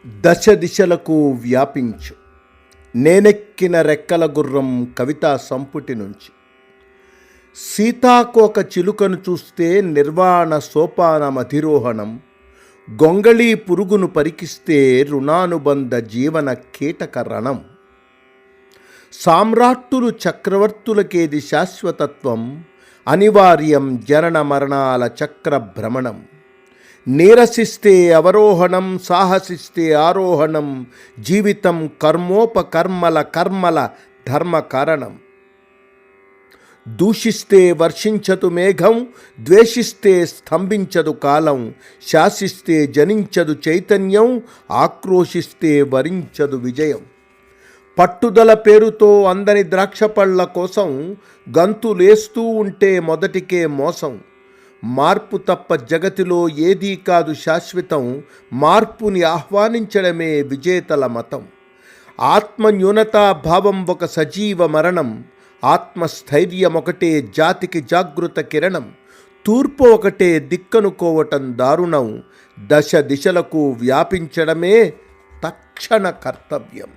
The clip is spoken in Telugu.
దశ దిశలకు వ్యాపించు నేనెక్కిన రెక్కల గుర్రం కవితా సంపుటి నుంచి. సీతాకోక చిలుకను చూస్తే నిర్వాణ సోపానమధిరోహణం, గొంగళీ పురుగును పరికిస్తే రుణానుబంధ జీవన కీటక రణం. సామ్రాట్టులు చక్రవర్తులకేది శాశ్వతత్వం, అనివార్యం జనన మరణాల చక్ర భ్రమణం. నీరసిస్తే అవరోహణం, సాహసిస్తే ఆరోహణం, జీవితం కర్మోపకర్మల కర్మల ధర్మ కారణం. దూషిస్తే వర్షించదు మేఘం, ద్వేషిస్తే స్తంభించదు కాలం, శాసిస్తే జనించదు చైతన్యం, ఆక్రోశిస్తే వరించదు విజయం. పట్టుదల పేరుతో అందని ద్రాక్షపళ్ళ కోసం గంతులేస్తూ ఉంటే మొదటికే మోసం. మార్పు తప్ప జగతిలో ఏదీ కాదు శాశ్వతం, మార్పుని ఆహ్వానించడమే విజేతల మతం. ఆత్మన్యూనతా భావం ఒక సజీవ మరణం, ఆత్మస్థైర్యం ఒకటే జాతికి జాగృత కిరణం. తూర్పు ఒకటే దిక్కనుకోవటం దారుణం, దశ దిశలకు వ్యాపించడమే తక్షణ కర్తవ్యం.